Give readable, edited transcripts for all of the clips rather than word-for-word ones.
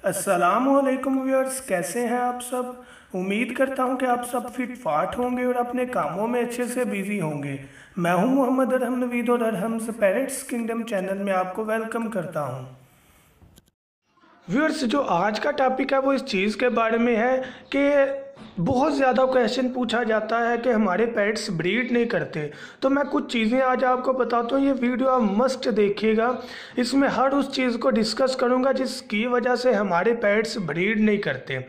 अस्सलामुअलैकुम व्यूअर्स, कैसे हैं आप सब। उम्मीद करता हूं कि आप सब फिट फाट होंगे और अपने कामों में अच्छे से बिजी होंगे। मैं हूं मोहम्मद अरहम नवीद और अरहम्स पैरेट्स किंगडम चैनल में आपको वेलकम करता हूं। व्यूअर्स, जो आज का टॉपिक है वो इस चीज़ के बारे में है कि बहुत ज़्यादा क्वेश्चन पूछा जाता है कि हमारे पेट्स ब्रीड नहीं करते। तो मैं कुछ चीज़ें आज आपको बताता हूँ, ये वीडियो आप मस्ट देखिएगा। इसमें हर उस चीज़ को डिस्कस करूँगा जिसकी वजह से हमारे पेट्स ब्रीड नहीं करते।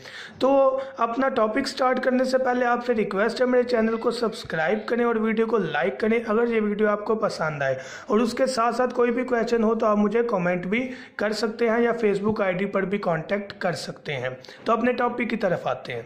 तो अपना टॉपिक स्टार्ट करने से पहले आपसे रिक्वेस्ट है, मेरे चैनल को सब्सक्राइब करें और वीडियो को लाइक करें अगर ये वीडियो आपको पसंद आए। और उसके साथ साथ कोई भी क्वेश्चन हो तो आप मुझे कॉमेंट भी कर सकते हैं या फेसबुक ID पर भी कॉन्टैक्ट कर सकते हैं। तो अपने टॉपिक की तरफ आते हैं।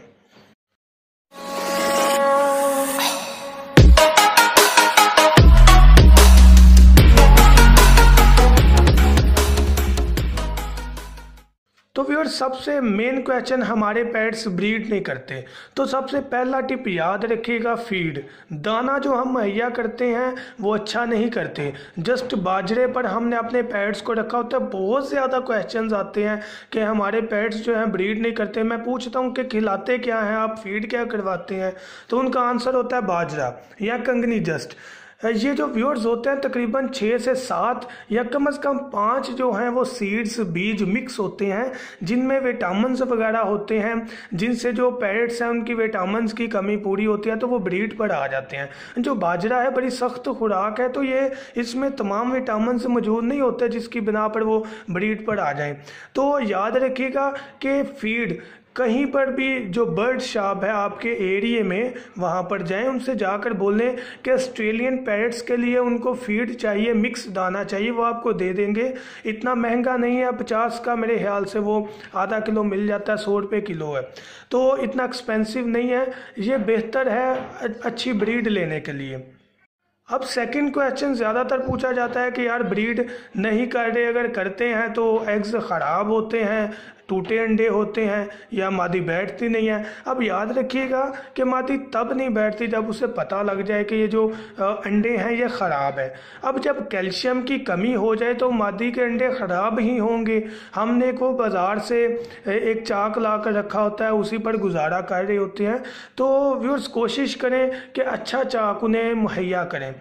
तो व्यूअर्स, सबसे मेन क्वेश्चन, हमारे पेट्स ब्रीड नहीं करते। तो सबसे पहला टिप याद रखिएगा, फीड दाना जो हम मुहैया करते हैं वो अच्छा नहीं करते। जस्ट बाजरे पर हमने अपने पेट्स को रखा होता है। बहुत ज़्यादा क्वेश्चंस आते हैं कि हमारे पेट्स जो हैं ब्रीड नहीं करते। मैं पूछता हूँ कि खिलाते क्या हैं आप, फीड क्या करवाते हैं, तो उनका आंसर होता है बाजरा या कंगनी। जस्ट ये जो व्यूअर्स होते हैं तकरीबन 6 से 7 या कम से कम 5 जो हैं वो सीड्स बीज मिक्स होते हैं जिनमें विटामिन्स वगैरह होते हैं, जिनसे जो पेरेट्स हैं उनकी विटामिन्स की कमी पूरी होती है तो वो ब्रीड पर आ जाते हैं। जो बाजरा है बड़ी सख्त खुराक है, तो ये इसमें तमाम विटामिन्स मौजूद नहीं होते जिसकी बिना पर वो ब्रीड पर आ जाएं। तो याद रखिएगा कि फीड कहीं पर भी जो बर्ड शॉप है आपके एरिया में, वहाँ पर जाएं, उनसे जाकर बोलें कि ऑस्ट्रेलियन पैरट्स के लिए उनको फीड चाहिए, मिक्स दाना चाहिए, वो आपको दे देंगे। इतना महंगा नहीं है, 50 का मेरे ख्याल से वो आधा किलो मिल जाता है, 100 रुपये किलो है, तो इतना एक्सपेंसिव नहीं है। ये बेहतर है अच्छी ब्रीड लेने के लिए। अब सेकंड क्वेश्चन ज़्यादातर पूछा जाता है कि यार ब्रीड नहीं कर रहे, अगर करते हैं तो एग्स ख़राब होते हैं, टूटे अंडे होते हैं या मादी बैठती नहीं है। अब याद रखिएगा कि मादी तब नहीं बैठती जब उसे पता लग जाए कि ये जो अंडे हैं ये ख़राब है। अब जब कैल्शियम की कमी हो जाए तो मादी के अंडे ख़राब ही होंगे। हमने को बाज़ार से एक चाक ला कर रखा होता है, उसी पर गुजारा कर रहे होते हैं। तो व्यूअर्स, कोशिश करें कि अच्छा चाक उन्हें मुहैया करें,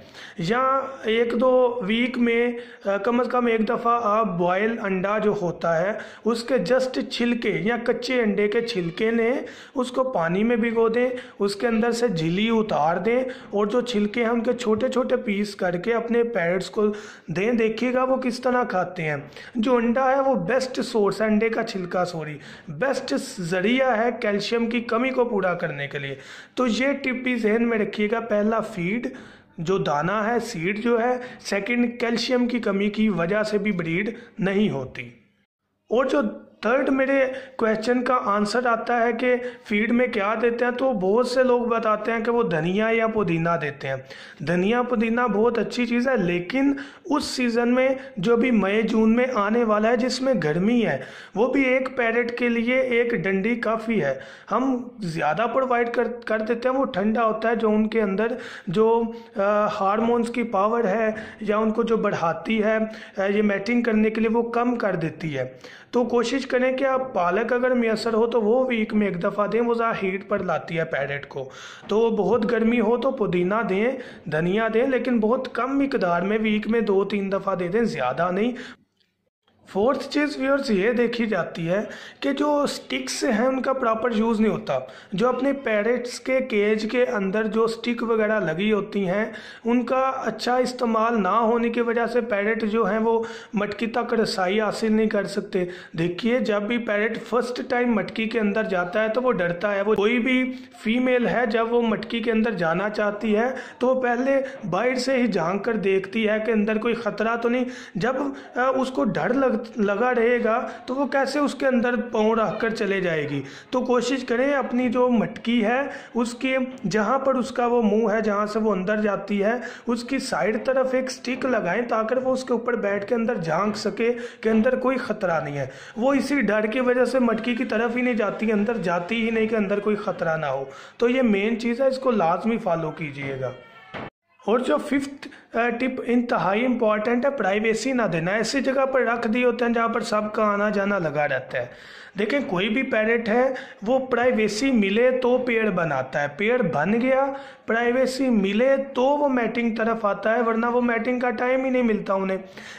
या 1-2 वीक में कम से कम एक दफ़ा आप बॉयल अंडा जो होता है उसके जस्ट छिलके या कच्चे अंडे के छिलके ने उसको पानी में भिगो दें, उसके अंदर से झिल्ली उतार दें और जो छिलके हैं उनके छोटे छोटे पीस करके अपने पैरट्स को दें। देखिएगा वो किस तरह खाते हैं। जो अंडा है वो बेस्ट सोर्स है, अंडे का छिलका बेस्ट जरिया है कैल्शियम की कमी को पूरा करने के लिए। तो ये टिप भी जहन में रखिएगा। पहला फीड जो दाना है, सीड जो है। सेकंड, कैल्शियम की कमी की वजह से भी ब्रीड नहीं होती। और जो थर्ड मेरे क्वेश्चन का आंसर आता है कि फीड में क्या देते हैं, तो बहुत से लोग बताते हैं कि वो धनिया या पुदीना देते हैं। धनिया पुदीना बहुत अच्छी चीज़ है, लेकिन उस सीज़न में जो भी मई जून में आने वाला है जिसमें गर्मी है, वो भी एक पैरेट के लिए एक डंडी काफ़ी है। हम ज़्यादा प्रोवाइड कर देते हैं, वो ठंडा होता है, जो उनके अंदर जो हार्मोन्स की पावर है या उनको जो बढ़ाती है ये मैटिंग करने के लिए, वो कम कर देती है। तो कोशिश करें कि आप पालक अगर मैसर हो तो वो वीक में एक दफ़ा दें, वो ज़्यादा हीट पर लाती है पैरेट को। तो बहुत गर्मी हो तो पुदीना दें, धनिया दें, लेकिन बहुत कम मिकदार में, वीक में 2-3 दफ़ा दे दें, ज़्यादा नहीं। फोर्थ चीज़ व्यूअर्स ये देखी जाती है कि जो स्टिक्स हैं उनका प्रॉपर यूज़ नहीं होता। जो अपने पैरेट्स के केज के अंदर जो स्टिक वगैरह लगी होती हैं उनका अच्छा इस्तेमाल ना होने की वजह से पैरेट जो हैं वो मटकी तक रसाई हासिल नहीं कर सकते। देखिए, जब भी पैरेट फर्स्ट टाइम मटकी के अंदर जाता है तो वो डरता है। वो कोई भी फीमेल है जब वो मटकी के अंदर जाना चाहती है तो वो पहले बाहर से ही झांक कर देखती है कि अंदर कोई ख़तरा तो नहीं। जब उसको डर लगा रहेगा तो वो कैसे उसके अंदर पाँव रख कर चले जाएगी। तो कोशिश करें अपनी जो मटकी है उसके जहाँ पर उसका वो मुंह है, जहाँ से वो अंदर जाती है, उसकी साइड तरफ एक स्टिक लगाएं ताकि वो उसके ऊपर बैठ के अंदर झांक सके कि अंदर कोई ख़तरा नहीं है। वो इसी डर की वजह से मटकी की तरफ ही नहीं जाती, अंदर जाती ही नहीं कि अंदर कोई ख़तरा ना हो। तो ये मेन चीज़ है, इसको लाजमी फॉलो कीजिएगा। और जो फिफ्थ टिप इंतहाई इम्पॉर्टेंट है, प्राइवेसी ना देना। ऐसी जगह पर रख दिए होते हैं जहाँ पर सबका आना जाना लगा रहता है। देखें, कोई भी पैरेट है वो प्राइवेसी मिले तो पेड़ बनाता है, पेड़ बन गया, प्राइवेसी मिले तो वो मैटिंग तरफ आता है, वरना वो मैटिंग का टाइम ही नहीं मिलता उन्हें,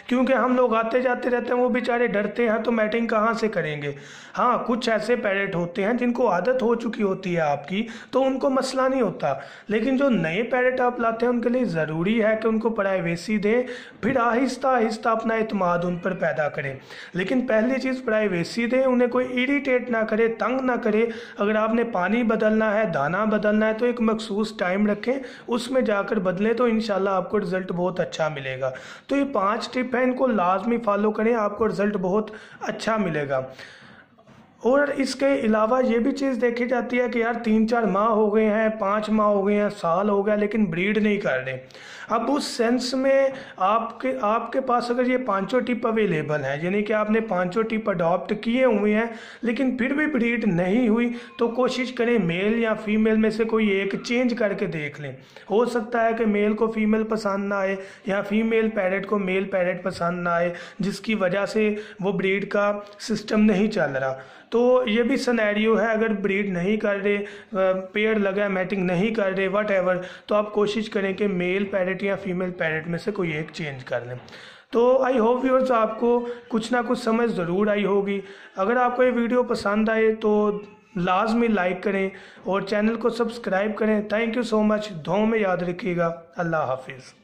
क्योंकि हम लोग आते जाते रहते हैं, वो बेचारे डरते हैं, तो मैटिंग कहाँ से करेंगे। हाँ, कुछ ऐसे पैरेट होते हैं जिनको आदत हो चुकी होती है आपकी, तो उनको मसला नहीं होता, लेकिन जो नए पैरेट आप लाते हैं उनके लिए ज़रूरी है कि उनको प्राइवेसी दें, फिर आहिस्ता आहिस्ता अपना इत्मीनान उन पर पैदा करें। लेकिन पहली चीज़ प्राइवेसी दें, उन्हें कोई इरिटेट ना करे, तंग ना करे। अगर आपने पानी बदलना है, दाना बदलना है, तो एक मखसूस टाइम रखें, उसमें जाकर बदलें, तो इंशाल्लाह आपको रिज़ल्ट बहुत अच्छा मिलेगा। तो ये 5 टिप है, इनको लाजमी फॉलो करें, आपको रिज़ल्ट बहुत अच्छा मिलेगा। और इसके अलावा ये भी चीज़ देखी जाती है कि यार 3-4 माह हो गए हैं, 5 माह हो गए हैं, साल हो गया, लेकिन ब्रीड नहीं कर रहे। अब उस सेंस में आपके पास अगर ये 5 टिप अवेलेबल हैं, यानी कि आपने 5 टिप अडॉप्ट किए हुए हैं, लेकिन फिर भी ब्रीड नहीं हुई, तो कोशिश करें मेल या फीमेल में से कोई एक चेंज करके देख लें। हो सकता है कि मेल को फीमेल पसंद ना आए या फीमेल पैरेट को मेल पैरेट पसंद ना आए, जिसकी वजह से वो ब्रीड का सिस्टम नहीं चल रहा। तो ये भी सिनेरियो है, अगर ब्रीड नहीं कर रहे, पेड़ लगा, मैटिंग नहीं कर रहे, वट एवर, तो आप कोशिश करें कि मेल पैरेट या फीमेल पैरेट में से कोई एक चेंज कर लें। तो आई होप व्यूअर्स आपको कुछ ना कुछ समझ ज़रूर आई होगी। अगर आपको ये वीडियो पसंद आए तो लाजमी लाइक करें और चैनल को सब्सक्राइब करें। Thank you so much. दुआओं में याद रखिएगा। अल्लाह हाफिज़।